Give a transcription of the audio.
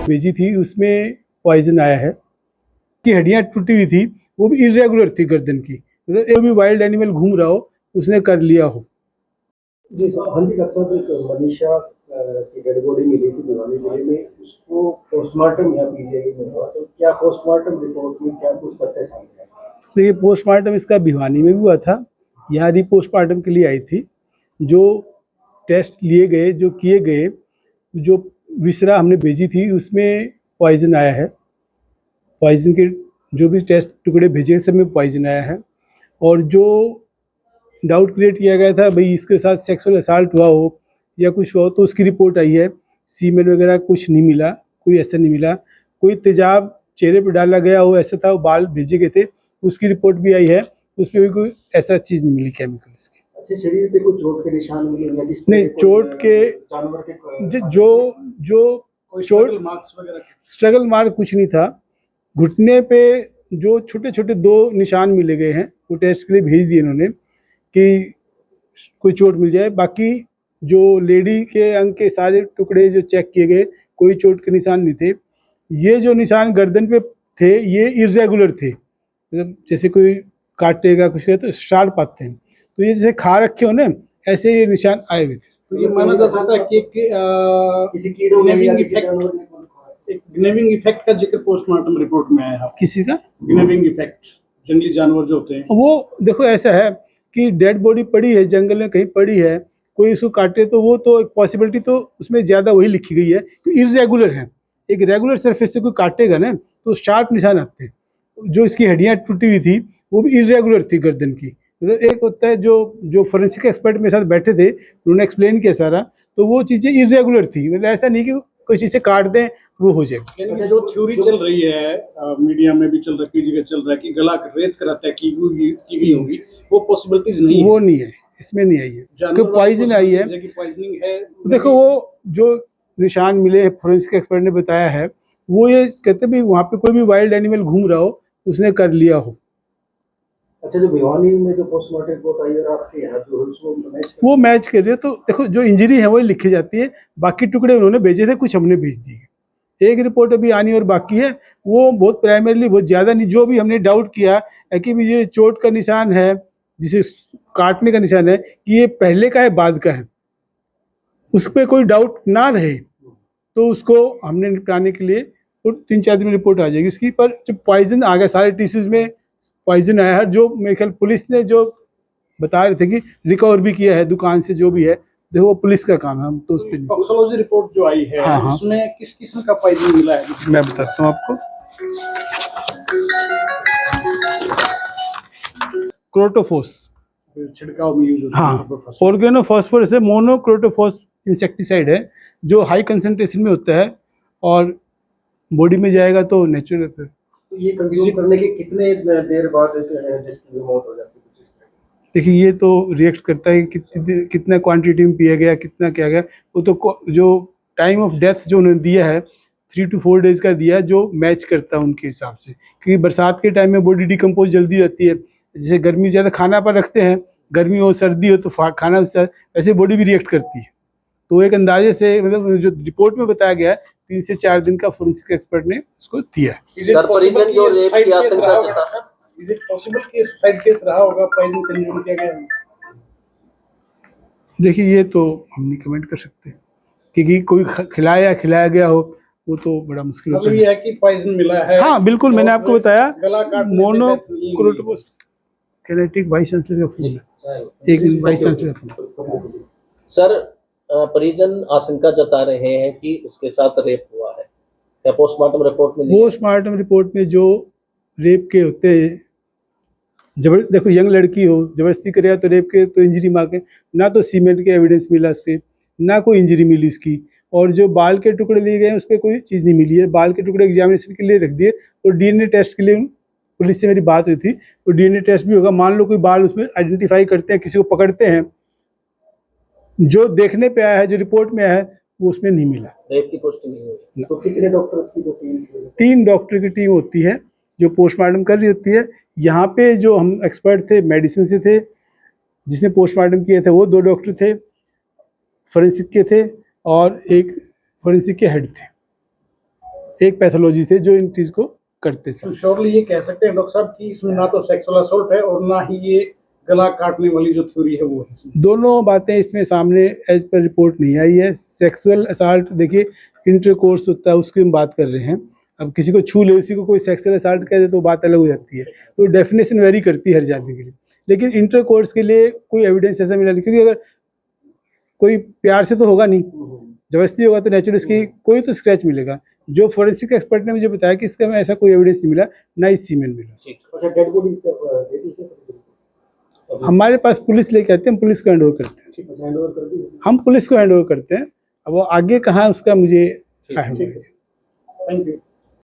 भेजी थी उसमें पॉइजन आया है कि हड्डियां टूटी हुई थी, वो भी इरेगुलर थी गर्दन की, मतलब एक भी वाइल्ड एनिमल घूम रहा हो उसने कर लिया हो। जी सर, हाँ जी डॉक्टर साहब, एक मनीषा की डेड बॉडी मिली थी भिवानी जिले में, उसको पोस्टमार्टम या पीजीआई में हुआ, तो क्या पोस्टमार्टम रिपोर्ट में क्या कुछ तथ्य सामने आए? देखिए पोस्टमार्टम इसका भिवानी में भी हुआ था, यहाँ भी पोस्टमार्टम के लिए आई थी। जो टेस्ट लिए गए, जो किए गए, जो विसरा हमने भेजी थी उसमें पॉइजन आया है। पॉइजन के जो भी टेस्ट टुकड़े भेजे सब में पॉइजन आया है। और जो डाउट क्रिएट किया गया था भाई इसके साथ सेक्सुअल असाल्ट हुआ हो या कुछ हो, तो उसकी रिपोर्ट आई है। सीमेन वगैरह कुछ नहीं मिला, कोई ऐसा नहीं मिला। कोई तेजाब चेहरे पर डाला गया हो ऐसा था, बाल भेजे गए थे, उसकी रिपोर्ट भी आई है, उस पर भी कोई ऐसा चीज़ नहीं मिली केमिकल इसकी। अच्छा, शरीर पे कोई चोट के निशान मिले या किस नहीं, चोट के जानवर के जो चोट मार्क्स वगैरह? स्ट्रगल मार्क कुछ नहीं था। घुटने पे जो छोटे छोटे 2 निशान मिले गए हैं, वो टेस्ट के लिए भेज दिए इन्होंने कि कोई चोट मिल जाए। बाकी जो लेडी के अंग के सारे टुकड़े जो चेक किए गए, कोई चोट के निशान नहीं थे। ये जो निशान गर्दन पे थे ये इरेगुलर थे, मतलब जैसे कोई काटेगा कुछ करे तो शार्प आते हैं, तो ये जैसे खा रखे हो ना ऐसे ये निशान आए हुए थे। तो ये माना जा सकता है कि किसी कीड़े एक ग्नेविंग इफेक्ट का जिक्र पोस्टमार्टम रिपोर्ट में आया है। किसी का ग्नेविंग इफेक्ट, जंगली जानवर जो होते हैं वो देखो ऐसा है कि डेड बॉडी पड़ी है जंगल में कहीं पड़ी है, कोई उसको काटे तो वो तो एक पॉसिबिलिटी तो उसमें ज़्यादा वही लिखी गई है कि इरेगुलर है। एक रेगुलर सरफेस से कोई काटेगा ना तो शार्प निशान आते हैं। जो इसकी हड्डियां टूटी हुई थी वो भी इरेगुलर थी गर्दन की। मतलब एक होता है जो फोरेंसिक एक्सपर्ट मेरे साथ बैठे थे उन्होंने एक्सप्लेन किया सारा, तो वो चीज़ें इरेगुलर थी, मतलब ऐसा नहीं कि कोई चीज़ से काट दें वो हो जाएगा। यानी जो थ्योरी चल रही है मीडिया में भी चल रहा है, पीजी का चल रहा है कि गला रेत कराता है की गई होगी, वो पॉसिबिलिटीज नहीं है। वो नहीं है, इसमें नहीं आई है क्योंकि पॉइजन आई है। पॉइजनिंग है। देखो वो जो निशान मिले फोरेंसिक एक्सपर्ट ने बताया है, वो ये कहते भी वहाँ पे कोई भी वाइल्ड एनिमल घूम रहा हो उसने कर लिया हो। अच्छा, जो भिवानी में जो पोस्टमार्टम रिपोर्ट आई और आपके यहाँ जो उसको वो मैच कर रही है, तो देखो जो इंजरी है वही लिखी जाती है, बाकी टुकड़े उन्होंने भेजे थे, कुछ हमने भेज दिए। एक रिपोर्ट अभी आनी और बाकी है, वो बहुत प्राइमरीली बहुत ज़्यादा नहीं, जो भी हमने डाउट किया है कि ये चोट का निशान है, जिसे काटने का निशान है, कि ये पहले का है बाद का है, उस पर कोई डाउट ना रहे तो उसको हमने निपटाने के लिए 3-4 दिन में रिपोर्ट आ जाएगी उसकी। पर जो पॉइजन आ गया सारे टिश्यूज़ में पॉइजन आया है, जो मेरे ख्याल पुलिस ने जो बता रहे थे कि रिकवर भी किया है दुकान से जो भी है, देखो वो पुलिस का काम है, हम तो उस पर टॉक्सिकोलॉजी रिपोर्ट जो आई है हाँ, उसमें किस किस्म का पॉइजन मिला है? मैं बताता हूँ आपको। क्रोटोफोस छिड़काव में यूज होता है। हाँ, ऑर्गेनोफॉस्फोरस है, मोनोक्रोटोफॉस इंसेक्टिसाइड है जो हाई कंसंट्रेशन में होता है और बॉडी में जाएगा तो नेचुरल है। फिर तो ये कंज्यूम करने के कितने देर बाद जिसकी मौत हो जाती है? देखिए ये तो रिएक्ट करता है कि कितना क्वांटिटी में पिया गया, कितना क्या गया, वो तो जो टाइम ऑफ डेथ जो उन्होंने दिया है 3 to 4 डेज़ का दिया है, जो मैच करता है उनके हिसाब से, क्योंकि बरसात के टाइम में बॉडी डिकम्पोज जल्दी होती है। जैसे गर्मी ज़्यादा खाना पर रखते हैं, गर्मी हो सर्दी हो तो खाना वैसे बॉडी भी रिएक्ट करती है। तो एक अंदाजे से मतलब जो रिपोर्ट में बताया गया है 3 से 4 दिन का फोरेंसिक एक्सपर्ट ने उसको दिया है। Is it possible कि साइड केस रहा होगा, पॉइजन कंज्यूम किया गया? देखिए ये तो हम नहीं कमेंट कर सकते, क्योंकि कोई खिलाया गया हो वो तो बड़ा मुश्किल होता है। ये है कि पॉइजन मिला है। हाँ बिल्कुल, मैंने आपको बताया मोनोक्रोटोफॉस कैनेटिक वाइस चांसलर का फोन है, एक मिनट वाइस चांसलर का फोन। सर, परिजन आशंका जता रहे हैं कि उसके साथ रेप हुआ है, क्या पोस्टमार्टम रिपोर्ट में? पोस्टमार्टम रिपोर्ट में जो रेप के होते हैं, देखो यंग लड़की हो जबरदस्ती करे तो रेप के तो इंजरी मार्क है, ना तो सीमेंट के एविडेंस मिला उस पर, ना कोई इंजरी मिली इसकी। और जो बाल के टुकड़े लिए गए उस पर कोई चीज़ नहीं मिली है। बाल के टुकड़े एग्जामिनेशन के लिए रख दिए और डीएनए टेस्ट के लिए पुलिस से मेरी बात हुई थी, तो डीएनए टेस्ट भी होगा। मान लो कोई बाल उसमें आइडेंटिफाई करते हैं, किसी को पकड़ते हैं, जो देखने पे आया है, जो रिपोर्ट में आया है वो उसमें नहीं मिला। रेप की पुष्टि नहीं हुई। तो कितने डॉक्टर्स की जो टीम? 3 डॉक्टर की टीम होती है जो पोस्टमार्टम कर रही होती है। यहाँ पे जो हम एक्सपर्ट थे मेडिसिन से थे, जिसने पोस्टमार्टम किए थे वो 2 डॉक्टर थे फोरेंसिक के थे और एक फोरेंसिक के हेड थे। एक पैथोलॉजी थे जो इन चीज़ को करते तो थे। श्योरली ये कह सकते हैं डॉक्टर साहब कि इसमें ना तो सेक्सुअल असॉल्ट है और ना ही ये गला काटने वाली जो थ्योरी है वो है इसमें। दोनों बातें इसमें सामने एज पर रिपोर्ट नहीं आई है। सेक्सुअल असाल्ट देखिए इंटरकोर्स होता है उसकी हम बात कर रहे हैं। अब किसी को छू ले उसी को कोई सेक्सुअल असाल्ट कह दे तो बात अलग हो जाती है। तो डेफिनेशन वेरी करती है हर जाति के लिए, लेकिन इंटरकोर्स के लिए कोई एविडेंस ऐसा मिला नहीं, क्योंकि अगर कोई प्यार से तो होगा नहीं, जबरदस्ती होगा तो नेचुरल इसकी कोई तो स्क्रैच मिलेगा। जो फोरेंसिक एक्सपर्ट ने मुझे बताया कि इसका में ऐसा कोई एविडेंस नहीं मिला, ना ही सीमेन मिला। ठीक अच्छा डेड बॉडी देखी है? हमारे पास पुलिस लेके आते हैं, पुलिस को हैंड ओवर करते हैं। ठीक है, हैंड ओवर कर दी। हम पुलिस को हैंड ओवर करते हैं। अब वो आगे कहाँ उसका मुझे थैंक यू।